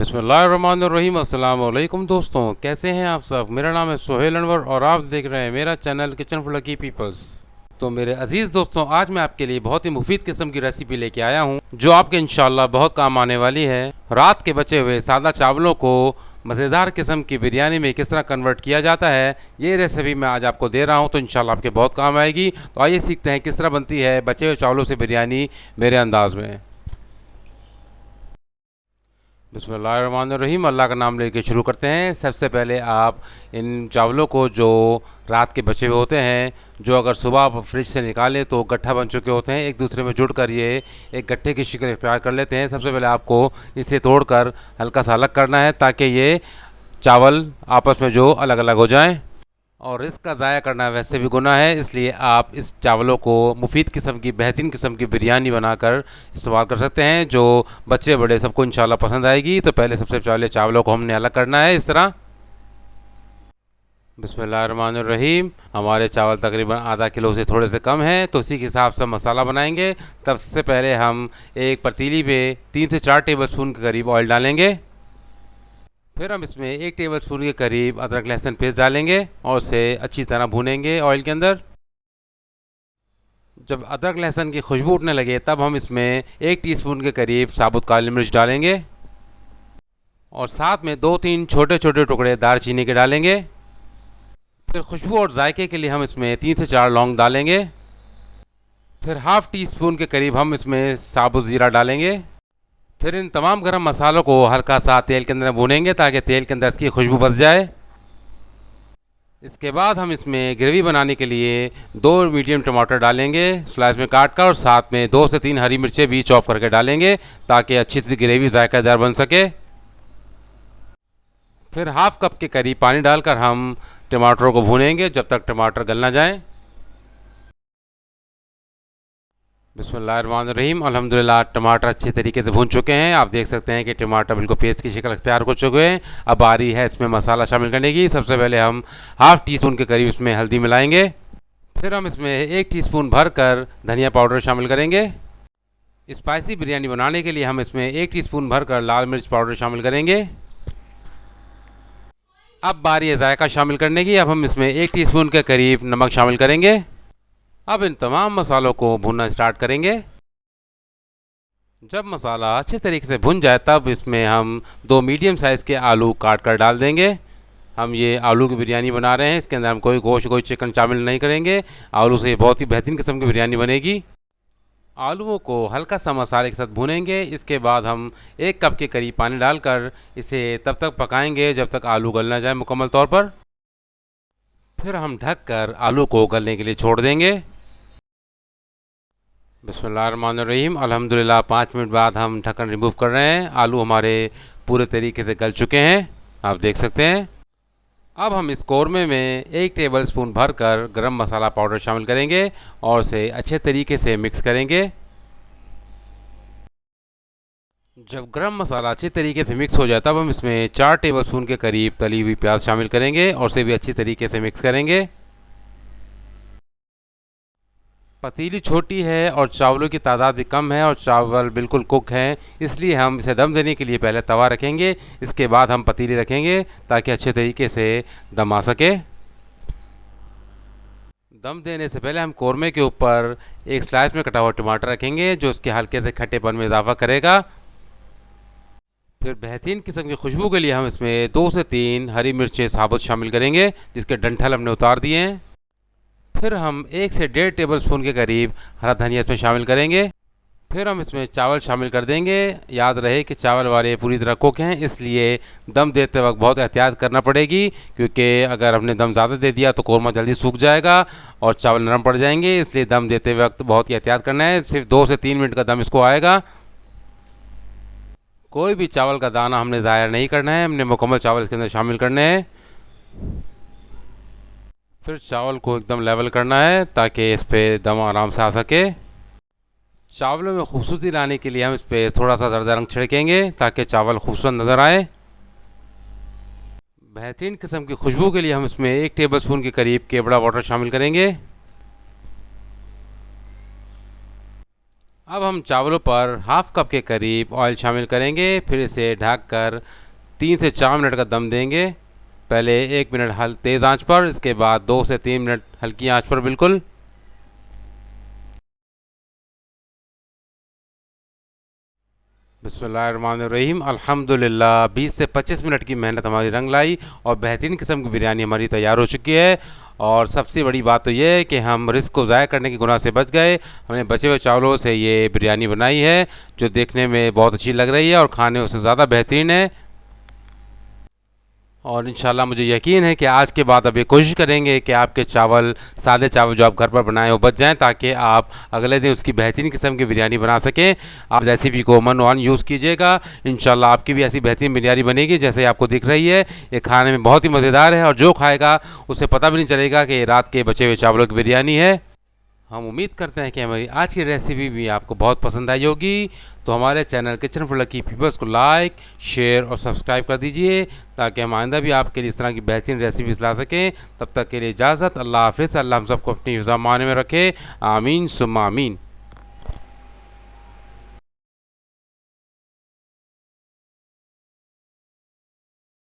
बिस्मिल्लाहिर्रहमानिर्रहीम। अस्सलाम वालेकुम दोस्तों, कैसे हैं आप सब। मेरा नाम है सोहेल अनवर और आप देख रहे हैं मेरा channel kitchen for lucky peoples. तो मेरे अजीज़ दोस्तों, आज मैं आपके लिए बहुत ही मुफीद किस्म की रेसिपी लेके आया हूं जो आपके इंशाल्लाह बहुत काम आने वाली है। रात के बचे हुए सादा चावलों को मज़ेदार किस्म की बिरयानी में किस तरह कन्वर्ट किया जाता है, ये रेसिपी मैं आज आपको दे रहा हूं, तो इंशाल्लाह आपके बहुत काम आएगी। तो आइए सीखते हैं किस तरह बनती है बचे हुए चावलों से बिरयानी मेरे अंदाज में। बिस्मिल्लाहिर्रहमानिर्रहीम, अल्लाह का नाम लेके शुरू करते हैं। सबसे पहले आप इन चावलों को जो रात के बचे हुए होते हैं, जो अगर सुबह आप फ्रिज से निकालें तो गट्ठा बन चुके होते हैं, एक दूसरे में जुड़ कर ये एक गट्ठे की शिकल इख्तियार कर लेते हैं। सबसे पहले आपको इसे तोड़कर हल्का सा अलग करना है ताकि ये चावल आपस में जो अलग अलग हो जाएं। और इसका ज़ाया करना वैसे भी गुनाह है, इसलिए आप इस चावलों को मुफीद किस्म की बेहतरीन किस्म की बिरयानी बनाकर इस्तेमाल कर सकते हैं जो बच्चे बड़े सबको इंशाल्लाह पसंद आएगी। तो पहले सबसे पहले चावलों को हमने अलग करना है इस तरह। बिस्मिल्लाहिर्रहमानिर्रहीम, हमारे चावल तकरीबन आधा किलो से थोड़े से कम है, तो उसी के हिसाब से मसाला बनाएंगे। तब से पहले हम एक पतीली में 3 से 4 टेबल स्पून के करीब ऑयल डालेंगे। फिर हम इसमें 1 टेबल स्पून के करीब अदरक लहसुन पेस्ट डालेंगे और उसे अच्छी तरह भूनेंगे ऑयल के अंदर। जब अदरक लहसुन की खुशबू उठने लगे तब हम इसमें 1 टीस्पून के करीब साबुत काली मिर्च डालेंगे और साथ में 2-3 छोटे छोटे टुकड़े दालचीनी के डालेंगे। फिर खुशबू और जायके के लिए हम इसमें 3 से 4 लौंग डालेंगे। फिर हाफ़ टी स्पून के करीब हम इसमें साबुत ज़ीरा डालेंगे। फिर इन तमाम गरम मसालों को हल्का सा तेल के अंदर भूनेंगे ताकि तेल के अंदर इसकी खुशबू बस जाए। इसके बाद हम इसमें ग्रेवी बनाने के लिए 2 मीडियम टमाटर डालेंगे स्लाइस में काट कर, और साथ में 2 से 3 हरी मिर्चें भी चॉप करके डालेंगे ताकि अच्छी सी ग्रेवी जायकादार बन सके। फिर हाफ़ कप के करीब पानी डालकर हम टमाटरों को भूनेंगे जब तक टमाटर गल ना जाए। बिस्मिल्लाहिर्रहमानिर्रहीम, अल्हम्दुलिल्लाह टमाटर अच्छे तरीके से भून चुके हैं। आप देख सकते हैं कि टमाटर बिल्कुल पेस्ट की शक्ल अख्तियार हो चुके हैं। अब बारी है इसमें मसाला शामिल करने की। सबसे पहले हम हाफ़ टी स्पून के करीब इसमें हल्दी मिलाएंगे। फिर हम इसमें 1 टीस्पून भर कर धनिया पाउडर शामिल करेंगे। स्पाइसी बिरयानी बनाने के लिए हम इसमें 1 टीस्पून भर कर लाल मिर्च पाउडर शामिल करेंगे। अब बारी है जायका शामिल करने की। अब हम इसमें 1 टीस्पून के करीब नमक शामिल करेंगे। अब इन तमाम मसालों को भूनना स्टार्ट करेंगे। जब मसाला अच्छे तरीके से भुन जाए तब इसमें हम 2 मीडियम साइज़ के आलू काट कर डाल देंगे। हम ये आलू की बिरयानी बना रहे हैं, इसके अंदर हम कोई गोश्त कोई चिकन शामिल नहीं करेंगे। आलू से बहुत ही बेहतरीन किस्म की बिरयानी बनेगी। आलूओं को हल्का सा मसाले के साथ भूनेंगे। इसके बाद हम 1 कप के करीब पानी डालकर इसे तब तक पकाएंगे जब तक आलू गल ना जाए मुकम्मल तौर पर। फिर हम ढक कर आलू को गलने के लिए छोड़ देंगे। बिस्मिल्लाहिर्रहमानिर्रहीम, अल्हम्दुलिल्लाह 5 मिनट बाद हम ढक्कन रिमूव कर रहे हैं। आलू हमारे पूरे तरीके से गल चुके हैं, आप देख सकते हैं। अब हम इस कौरमे में 1 टेबल स्पून भर कर गरम मसाला पाउडर शामिल करेंगे और इसे अच्छे तरीके से मिक्स करेंगे। जब गरम मसाला अच्छे तरीके से मिक्स हो जाए तब हम इसमें 4 टेबल स्पून के करीब तली हुई प्याज शामिल करेंगे और इसे भी अच्छी तरीके से मिक्स करेंगे। पतीली छोटी है और चावलों की तादाद भी कम है और चावल बिल्कुल कुक हैं, इसलिए हम इसे दम देने के लिए पहले तवा रखेंगे। इसके बाद हम पतीली रखेंगे ताकि अच्छे तरीके से दम आ सके। दम देने से पहले हम कौरमे के ऊपर एक स्लाइस में कटा हुआ टमाटर रखेंगे जो इसके हल्के से खट्टेपन में इजाफा करेगा। फिर बेहतरीन किस्म की खुशबू के लिए हम इसमें 2 से 3 हरी मिर्चें साबुत शामिल करेंगे जिसके डंठल हमने उतार दिए हैं। फिर हम 1 से 1.5 टेबल स्पून के करीब हरा धनिया इसमें शामिल करेंगे। फिर हम इसमें चावल शामिल कर देंगे। याद रहे कि चावल वाले पूरी तरह कुक हैं, इसलिए दम देते वक्त बहुत एहतियात करना पड़ेगी, क्योंकि अगर हमने दम ज़्यादा दे दिया तो कौरमा जल्दी सूख जाएगा और चावल नरम पड़ जाएंगे। इसलिए दम देते वक्त बहुत ही एहतियात करना है। सिर्फ 2 से 3 मिनट का दम इसको आएगा। कोई भी चावल का दाना हमने ज़ाया नहीं करना है, हमने मुकम्मल चावल इसके अंदर शामिल करने हैं। फिर चावल को एकदम लेवल करना है ताकि इस पर दम आराम से आ सके। चावलों में खूबसूरती लाने के लिए हम इस पर थोड़ा सा ज़रदा रंग छिड़केंगे ताकि चावल खूबसूरत नज़र आए। बेहतरीन किस्म की खुशबू के लिए हम इसमें 1 टेबल स्पून के करीब केवड़ा वाटर शामिल करेंगे। अब हम चावलों पर हाफ कप के करीब ऑयल शामिल करेंगे, फिर इसे ढककर 3 से 4 मिनट का दम देंगे। पहले 1 मिनट तेज़ आंच पर, इसके बाद 2 से 3 मिनट हल्की आंच पर बिल्कुल। बिस्मिल्लाहिर्रहमानिर्रहीम। अल्हम्दुलिल्लाह 20 से 25 मिनट की मेहनत हमारी रंग लाई और बेहतरीन किस्म की बिरयानी हमारी तैयार हो चुकी है। और सबसे बड़ी बात तो ये है कि हम रिस्क को ज़ाया करने के गुनाह से बच गए। हमने बचे हुए चावलों से ये बिरयानी बनाई है, जो देखने में बहुत अच्छी लग रही है और खाने उससे ज़्यादा बेहतरीन है। और इंशाल्लाह मुझे यकीन है कि आज के बाद अब ये कोशिश करेंगे कि आपके चावल, सादे चावल जो आप घर पर बनाएं वो बच जाएं, ताकि आप अगले दिन उसकी बेहतरीन किस्म की बिरयानी बना सकें। आप रेसिपी को मन वन यूज़ कीजिएगा, इंशाल्लाह आपकी भी ऐसी बेहतरीन बिरयानी बनेगी जैसे आपको दिख रही है। ये खाने में बहुत ही मज़ेदार है और जो खाएगा उसे पता भी नहीं चलेगा कि ये रात के बचे हुए चावलों की बिरयानी है। हम उम्मीद करते हैं कि हमारी आज की रेसिपी भी आपको बहुत पसंद आई होगी। तो हमारे channel kitchen for lucky peoples को लाइक, शेयर और सब्सक्राइब कर दीजिए, ताकि हम आइंदा भी आपके लिए इस तरह की बेहतरीन रेसिपीज़ ला सकें। तब तक के लिए इजाज़त। अल्लाह हाफ़िज़। अल्लाह हम सबको अपनी ज़माने में रखे। आमीन सुम्मा आमीन।